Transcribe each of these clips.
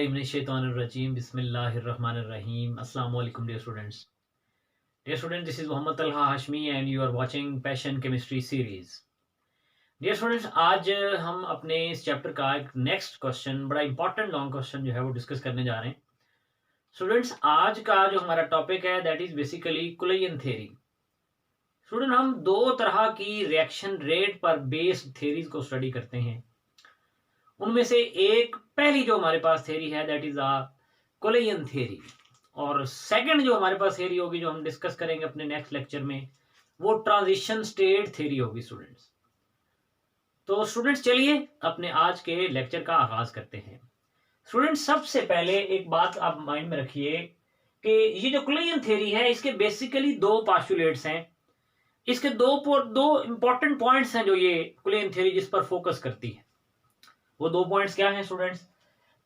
Auzubillahiminash-shaytanir-rajim. Bismillahir-rahmanir-rahim. Assalamu alaikum, dear students. Dear students, this is Mohammad Talha Hashmi and you are watching Passion Chemistry series. Dear students, आज हम अपने इस chapter का एक next question, बड़ा important long question जो है वो डिस्कस करने जा रहे हैं. स्टूडेंट्स, आज का जो हमारा टॉपिक है that is basically collision theory. Student, हम दो तरह की रिएक्शन रेट पर बेस्ड थ्योरीज को स्टडी करते हैं. उनमें से एक पहली जो हमारे पास थ्योरी है that is a collision theory, और सेकंड जो हमारे पास थ्योरी होगी जो हम डिस्कस करेंगे अपने नेक्स्ट लेक्चर में वो ट्रांजिशन स्टेट थ्योरी होगी. स्टूडेंट्स, तो स्टूडेंट्स चलिए अपने आज के लेक्चर का आगाज करते हैं. स्टूडेंट्स, सबसे पहले एक बात आप माइंड में रखिए कि ये जो कुलेयन थ्योरी है इसके बेसिकली दो पोस्टुलेट्स हैं. इसके दो इंपॉर्टेंट पॉइंट्स हैं जो ये कुलेयन थ्योरी जिस पर फोकस करती है. वो दो पॉइंट्स क्या हैं स्टूडेंट्स?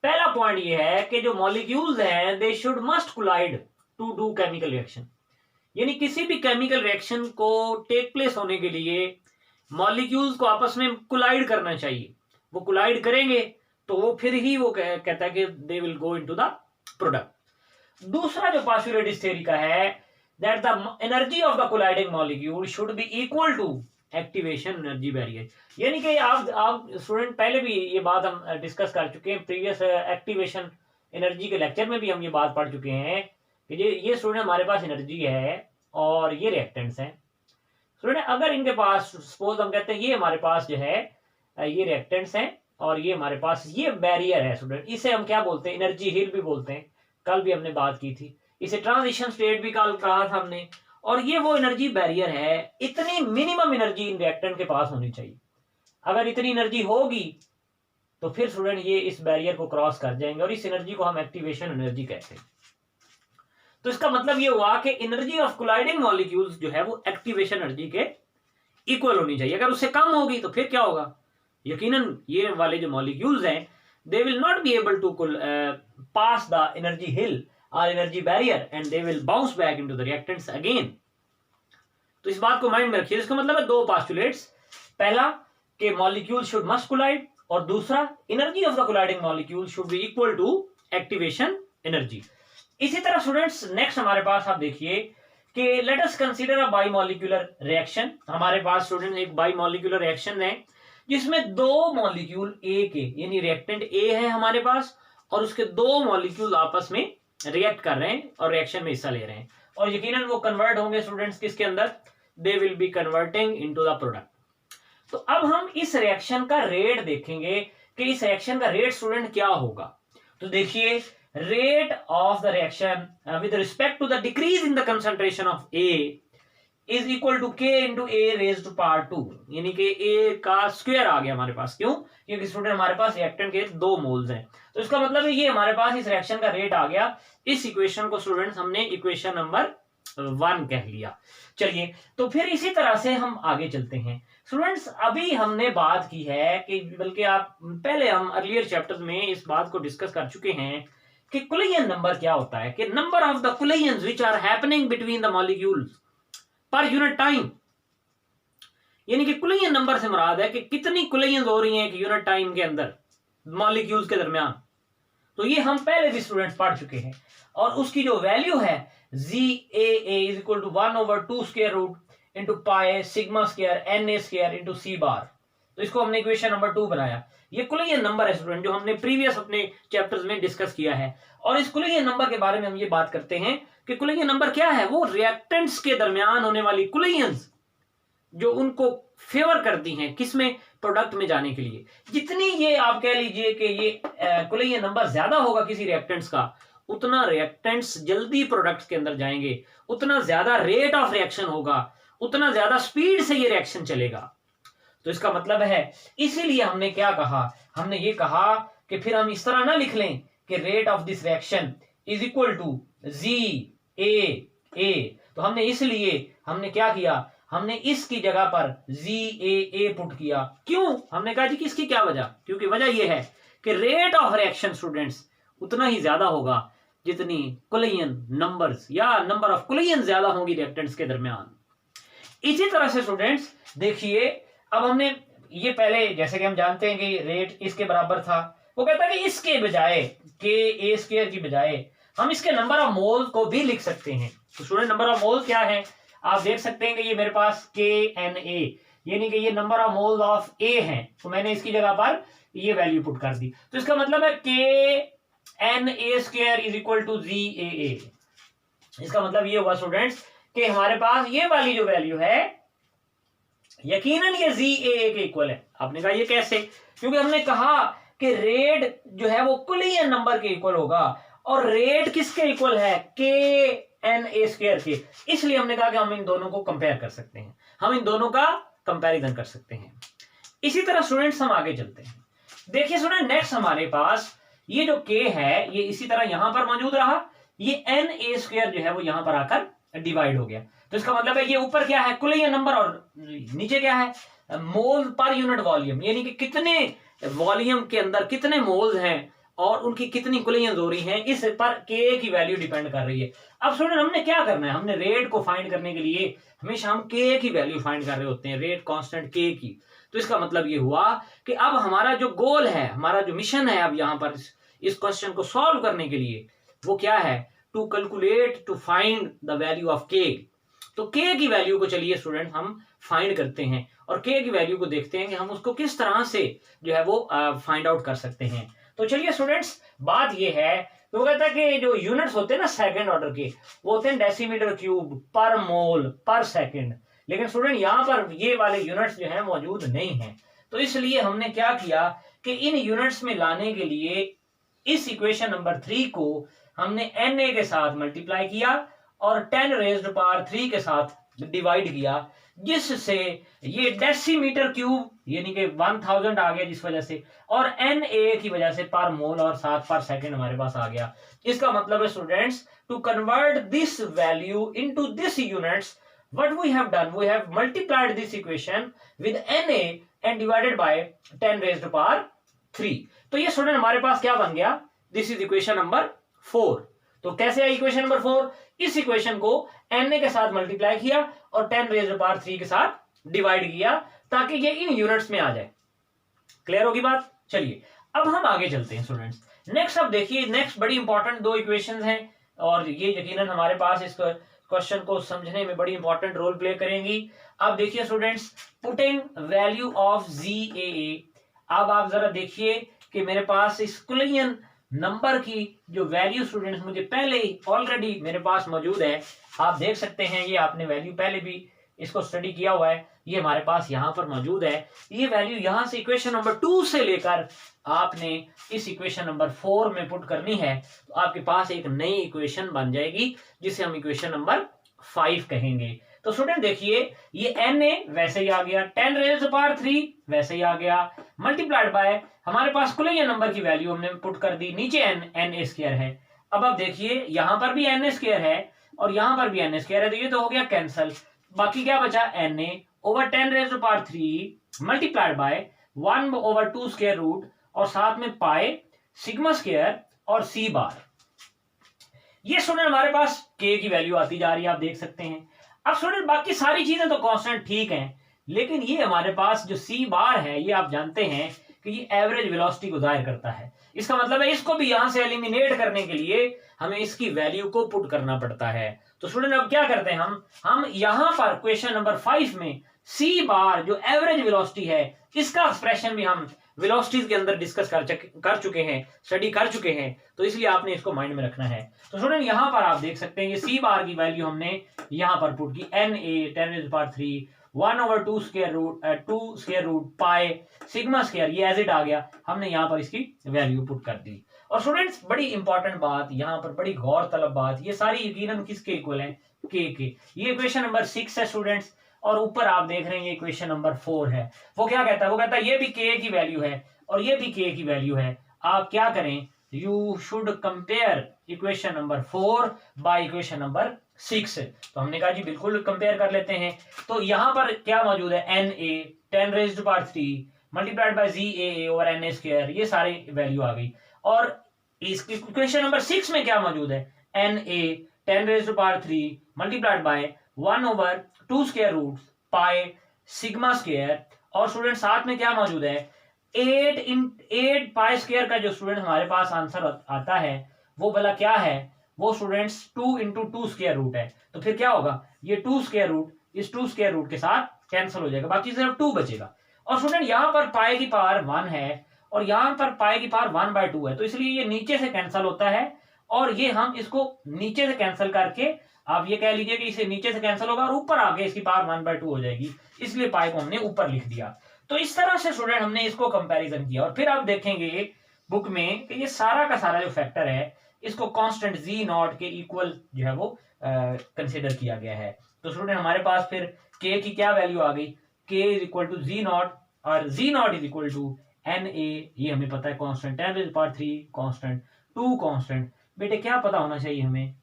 पहला पॉइंट ये है कि जो मॉलिक्यूल्स हैं they should must collide to do chemical reaction. यानी किसी भी केमिकल रिएक्शन को टेक प्लेस होने के लिए मॉलिक्यूल्स को आपस में कोलाइड करना चाहिए. वो कोलाइड करेंगे तो वो फिर ही वो कहता है कि they will go into the product. दूसरा जो पोस्टुलेट इस थ्योरी का है that the energy of the colliding molecule should be equal to activation energy barrier. यानी कि आप स्टूडेंट पहले भी ये बात हम डिस्कस कर चुके हैं, प्रीवियस एक्टिवेशन एनर्जी के लेक्चर में भी हम ये बात पढ़ चुके हैं कि ये स्टूडेंट हमारे पास एनर्जी है और ये रिएक्टेंट्स हैं. स्टूडेंट, अगर इनके पास सपोज हम कहते हैं ये हमारे पास जो है ये रिएक्टेंट्स हैं और ये हमारे पास ये बैरियर है. स्टूडेंट, इसे हम क्या बोलते हैं? एनर्जी हिल भी बोलते हैं. कल भी हमने बात की थी. इसे ट्रांजिशन स्टेट भी कल कहा था हमने. और ये वो एनर्जी बैरियर है. इतनी मिनिमम एनर्जी इन रिएक्टेंट के पास होनी चाहिए. अगर इतनी एनर्जी होगी तो फिर स्टूडेंट ये इस बैरियर को क्रॉस कर जाएंगे और इस एनर्जी को हम एक्टिवेशन एनर्जी कहते हैं. तो इसका मतलब ये हुआ कि एनर्जी ऑफ कोलाइडिंग मॉलिक्यूल्स जो है वो एक्टिवेशन एनर्जी के इक्वल होनी चाहिए. अगर उससे कम होगी तो फिर क्या होगा? यकीनन ये वाले जो मॉलिक्यूल्स हैं they will not be able to pass the energy hill or energy barrier and they will bounce back into the reactants again. तो इस बात को माइंड में रखिए. इसका मतलब है दो पोस्टुलेट्स. पहला कि मॉलिक्यूल शुड मस्ट कोलाइड और दूसरा energy of the colliding molecule should be equal to activation energy. इसी तरह स्टूडेंट्स नेक्स्ट हमारे पास आप देखिए कि let us consider a bimolecular reaction. हमारे पास स्टूडेंट एक बाइमॉलिक्यूलर रिएक्शन है जिसमें दो मॉलिक्यूल ए के यानी रिएक्टेंट ए है हमारे पास और उसके दो मॉलिक्यूल आपस में रिएक्ट कर रहे हैं और रिएक्शन में हिस्सा ले रहे हैं और यकीनन वो कन्वर्ट होंगे स्टूडेंट्स किसके अंदर? They will be converting into the product. तो अब हम इस रिएक्शन का रेट देखेंगे कि इस रिएक्शन का रेट स्टूडेंट क्या होगा. तो देखिए, rate of the reaction with respect to the decrease in the concentration of A is equal to K into A raise to power 2. यानी कि ए का स्क्वायर आ गया हमारे पास. क्यों? क्योंकि स्टूडेंट हमारे पास रिएक्टेंट के दो मोल्स हैं. तो इसका मतलब है ये हमारे पास इस रिएक्शन का रेट आ गया. इस इक्वेशन को स्टूडेंट्स हमने इक्वेशन नंबर 1 कह लिया. चलिए, तो फिर इसी तरह से हम आगे चलते हैं. स्टूडेंट्स, अभी हमने बात की है कि बल्कि आप पहले हम अर्लियर चैप्टर्स में इस बात को डिस्कस कर चुके हैं कि कुलेयन नंबर क्या होता है, कि number of the collisions which are happening between the molecules per unit time. यानी कि कुलेयन नंबर से मुराद है कि कितनी कुलेयंस हो रही हैं एक यूनिट टाइम के अंदर मॉलिक्यूल्स के दरमियान. तो ये हम पहले भी स्टूडेंट्स पढ़ चुके हैं और उसकी जो वैल्यू है ZAA is equal to 1/2 square root into pi sigma square NA square into C bar. तो इसको हमने इक्वेशन नंबर 2 बनाया. ये कुलेयन नंबर है स्टूडेंट जो हमने प्रीवियस अपने चैप्टर्स में डिस्कस किया है. और इस कुलेयन नंबर के बारे में हम ये बात करते हैं कि कुलेयन नंबर क्या है? वो रिएक्टेंट्स के दरमियान होने वाली कुलेयंस जो उनको फेवर करती हैं किसमें? प्रोडक्ट में जाने के लिए. जितनी ये आप कह लीजिए कि ये कुलेयन नंबर ज्यादा होगा किसी रिएक्टेंट्स का, उतना रिएक्टेंट्स जल्दी प्रोडक्ट्स के अंदर जाएंगे, उतना ज्यादा रेट ऑफ रिएक्शन होगा, उतना ज्यादा स्पीड से ये रिएक्शन चलेगा. तो इसका मतलब है इसीलिए हमने क्या कहा? हमने ये कहा कि फिर हम इस तरह ना लिख लें कि rate of this reaction is equal to ZAA. तो हमने क्या किया? हमने इसकी जगह पर ZAA पुट किया. क्यों? हमने कहा जी कि इसकी क्या वजह? क्योंकि वजह यह है कि रेट ऑफ रिएक्शन स्टूडेंट्स उतना ही ज्यादा होगा जितनी कुलेयन नंबर्स या नंबर ऑफ कुलेयन ज्यादा होंगी रिएक्टेंट्स के दरमियान. इसी तरह से स्टूडेंट्स देखिए, अब हमने ये पहले जैसे कि हम जानते हैं कि रेट इसके बराबर था, वो कहता है कि इसके बजाय के ए स्क्वायर की बजाय हम इसके नंबर ऑफ मोल को भी लिख सकते हैं। तो स्टूडेंट नंबर ऑफ मोल क्या है, आप देख सकते हैं कि ये मेरे पास के एन ए, यानी कि ये नंबर ऑफ मोल ऑफ ए है, तो मैंने इसकी जगह पर ये वैल्यू पुट कर दी। तो इसका मतलब है K N A square is equal to G A A. इसका मतलब ये हुआ स्टूडेंट्स कि हमारे पास ये वाली जो वैल्यू है यकीनन ये जी ए के इक्वल है। आपने कहा ये कैसे, क्योंकि हमने कहा कि रेट जो है वो कुलियन नंबर के इक्वल होगा, और रेट किसके इक्वल है, के एन ए स्क्वायर के। इसलिए हमने कहा कि हम इन दोनों को कंपेयर कर सकते हैं, हम इन दोनों का कंपैरिजन कर सकते हैं। इसी तरह स्टूडेंट्स हम आगे चलते हैं। देखिए स्टूडेंट नेक्स्ट हमारे पास ये जो के है ये इसी तरह यहां पर मौजूद रहा, ये एन ए स्क्वायर जो है वो यहां पर आकर डिवाइड हो गया। तो इसका मतलब है ये ऊपर क्या है, कुलियन नंबर, और नीचे क्या है, मोल पर यूनिट वॉल्यूम, यानी कि कितने वॉल्यूम के अंदर कितने मोल्स हैं और उनकी कितनी कुलियंस हो रही हैं, इस पर के की वैल्यू डिपेंड कर रही है। अब स्टूडेंट हमने क्या करना है, हमने रेट को फाइंड करने के लिए हमेशा हम के की वैल्यू फाइंड कर रहे होते हैं, रेट कांस्टेंट के की। तो इसका मतलब ये हुआ कि अब हमारा जो गोल है, हमारा जो मिशन है अब यहाँ पर इस क्वेश्चन को सॉल्व करने के लिए, वो क्या है, to calculate to find the value of K. तो के की वैल्यू को चलिए स्टूडेंट हम फाइंड करते हैं, और के की वैल्यू को देखते हैं कि हम उसको किस तरह से जो है वो फाइंड आउट कर सकते हैं। तो चलिए स्टूडेंट्स बात ये है, तो कहता है कि जो यूनिट्स होते हैं ना सेकंड ऑर्डर के, वो होते हैं डेसीमीटर क्यूब पर मोल पर सेकंड। लेकिन स्टूडेंट यहाँ पर ये वाले यूनिट्स जो है मौजूद नहीं है। तो इसलिए हमने क्या किया कि इन यूनिट्स में लाने के लिए इस इक्वेशन नंबर 3 को हमने Na के साथ मल्टीप्लाई किया और 10 रेज्ड पावर 3 के साथ डिवाइड किया, जिससे ये डेसीमीटर क्यूब यानी कि 1000 आ गया जिस वजह से, और Na की वजह से पर मोल और 7 पर सेकंड हमारे पास आ गया। इसका मतलब है students to convert this value into this units, what we have done, we have multiplied this equation with Na and divided by 10 raised to power 3। तो ये स्टूडेंट हमारे पास क्या बन गया, दिस इज इक्वेशन नंबर 4। तो कैसे है इक्वेशन नंबर 4, इस इक्वेशन को Na के साथ मल्टीप्लाई किया और 10 रेज्ड टू पावर 3 के साथ डिवाइड किया ताकि ये इन यूनिट्स में आ जाए। क्लियर होगी बात। चलिए अब हम आगे चलते हैं स्टूडेंट्स। नेक्स्ट अब देखिए, नेक्स्ट बड़ी इंपॉर्टेंट दो इक्वेशंस हैं और ये यकीनन हमारे पास इस क्वेश्चन को समझने में बड़ी इंपॉर्टेंट रोल प्ले करेंगी। अब देखिए स्टूडेंट्स, पुटिंग वैल्यू ऑफ जी। अब आप जरा देखिए कि मेरे पास इस कुलियन नंबर की जो वैल्यू स्टूडेंट्स मुझे पहले ही ऑलरेडी मेरे पास मौजूद है, आप देख सकते हैं, ये आपने वैल्यू पहले भी इसको स्टडी किया हुआ है, ये हमारे पास यहाँ पर मौजूद है। ये वैल्यू यहाँ से इक्वेशन नंबर 2 से लेकर आपने इस इक्वेशन नंबर 4 में पुट करनी है, तो आपके पास एक नई इक्वेशन बन जाएगी जिसे हम इक्वेशन नंबर 5 कहेंगे। तो स्टूडेंट देखिए, ये Na वैसे ही आ गया, 10 रेज़ टू पावर 3 वैसे ही आ गया, मल्टीप्लाइड बाय हमारे पास कुलियन नंबर की वैल्यू हमने पुट कर दी, नीचे Na स्क्वायर है। अब आप देखिए यहाँ पर भी Na स्क्वायर है और यहाँ पर भी Na स्क्वायर है, तो ये तो हो गया कैंसल। बाकी क्या बचा, Na over 10 raise to power 3 multiplied by 1/2 square root और साथ में पाई सिग्मा स्क्वायर और सी बार। ये स्टूडेंट हमारे पास के की वैल्यू आती जा रही है, आप देख सकते हैं। अब स्टूडेंट बाकी सारी चीजें तो कांस्टेंट ठीक हैं, लेकिन ये हमारे पास जो सी बार है, ये आप जानते हैं कि ये एवरेज वेलोसिटी को जाहिर करता है। इसका मतलब है इसको भी यहां से एलिमिनेट करने के लिए हमें इसकी वैल्यू को पुट करना पड़ता है। तो स्टूडेंट अब क्या करते हैं, हम यहां पर क्वेश्चन नंबर 5 में सी बार जो एवरेज वेलोसिटी है, इसका एक्सप्रेशन भी हम वेलोसिटीज के अंदर डिस्कस कर चुके हैं, स्टडी कर चुके हैं, तो इसलिए आपने इसको माइंड में रखना है। तो स्टूडेंट यहां पर आप देख सकते हैं ये सी बार की वैल्यू हमने यहां पर पुट की, Na 10 raise to power 3 1/2 square root 2 square root pi sigma square, ये एज इट आ गया, हमने यहाँ पर इसकी वैल्यू पुट कर दी। और स्टूडेंट्स बड़ी इंपॉर्टेंट बात यहाँ पर, बड़ी गौर तलब बात, ये सारी यकीनन किसके इक्वल है, के। ये इक्वेशन नंबर 6 है स्टूडेंट्स, और ऊपर आप देख रहे हैं ये इक्वेशन नंबर 4 है। वो क्या कहता है, वो कहता है ये भी के की वैल्यू है और ये भी के की वैल्यू है। आप क्या करें, you should compare equation number 4 by equation number 6। तो हमने कहा जी बिल्कुल कंपेयर कर लेते हैं। तो यहां पर क्या मौजूद है, Na 10 raise to power 3 multiplied by Zaa over Na square, ये सारी वैल्यू आ गई। और इस इक्वेशन नंबर 6 में क्या मौजूद है, Na 10 raise to power 3 multiplied by 1/2 square root pi sigma square, और स्टूडेंट साथ में क्या मौजूद है, 8 पाई स्क्वायर का जो स्टूडेंट हमारे पास आंसर आता है वो भला क्या है, वो स्टूडेंट्स 2 इंटू 2 स्क्वायर रूट है। तो फिर क्या होगा, ये 2 स्क्वायर रूट इस 2 स्क्वायर रूट के साथ कैंसिल हो जाएगा, बाकी सिर्फ 2 बचेगा। और स्टूडेंट यहाँ पर पाई की पावर 1 है और यहाँ पर पाई की पावर 1/2 है, तो इसलिए ये नीचे से कैंसिल होता है और ये हम इसको नीचे से कैंसिल करके आप ये कह लीजिए कि इसे नीचे से कैंसिल होगा और ऊपर आके इसकी पावर 1/2 हो जाएगी, इसलिए पाई को हमने ऊपर लिख दिया। तो इस तरह से स्टूडेंट हमने इसको कंपैरिजन किया और फिर आप देखेंगे बुक में कि ये सारा का सारा जो फैक्टर है इसको कांस्टेंट जी नॉट के इक्वल जो है वो कंसीडर किया गया है। तो स्टूडेंट हमारे पास फिर के की क्या वैल्यू आ गई, K is equal to G naught और G naught is equal to N A, ये हमें पता है कांस्टेंट, 10⁻³ कांस्टेंट, 2 कांस्टेंट। बेटे क्या पता होना चाहिए हमें,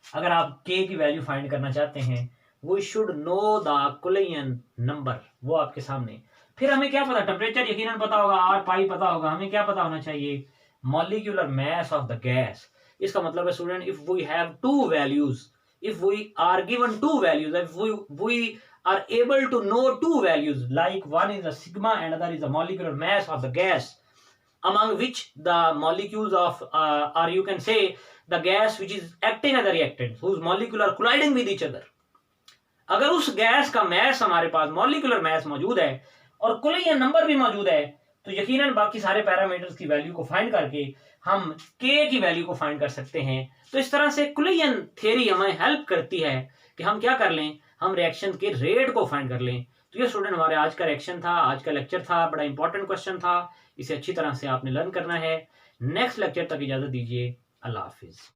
अगर आप के की वैल्यू फाइंड करना चाहते हैं, we should know the collision number, वो आपके सामने। फिर हमें क्या पता, टेम्परेचर यकीनन पता होगा, आर पाई पता होगा, हमें क्या पता होना चाहिए, molecular mass of the gas. इसका मतलब है student if we have two values, if we are given two values, if we are able to know two values, like one is a sigma and other is a molecular mass of the gas, among which the molecules of or you can say the gas which is acting as a reactant, whose molecule are colliding with each other। अगर उस gas का mess हमारे पास molecular mess मौजूद है और कुलियन number भी मौजूद है, तो यकीनन बाकी सारे पैरामीटर्स की वैल्यू को फाइंड करके हम के की वैल्यू को फाइंड कर सकते हैं। तो इस तरह से कुलियन थ्योरी हमें हेल्प करती है कि हम क्या कर लें, हम रिएक्शन के रेट को फाइंड कर लें। तो ये स्टूडेंट हमारे आज का रिएक्शन था, आज का लेक्चर था, बड़ा इंपॉर्टेंट क्वेश्चन था, इसे अच्छी तरह से आपने लर्न करना है। नेक्स्ट लेक्चर तक इजाजत दीजिए, अल्लाह हाफिज।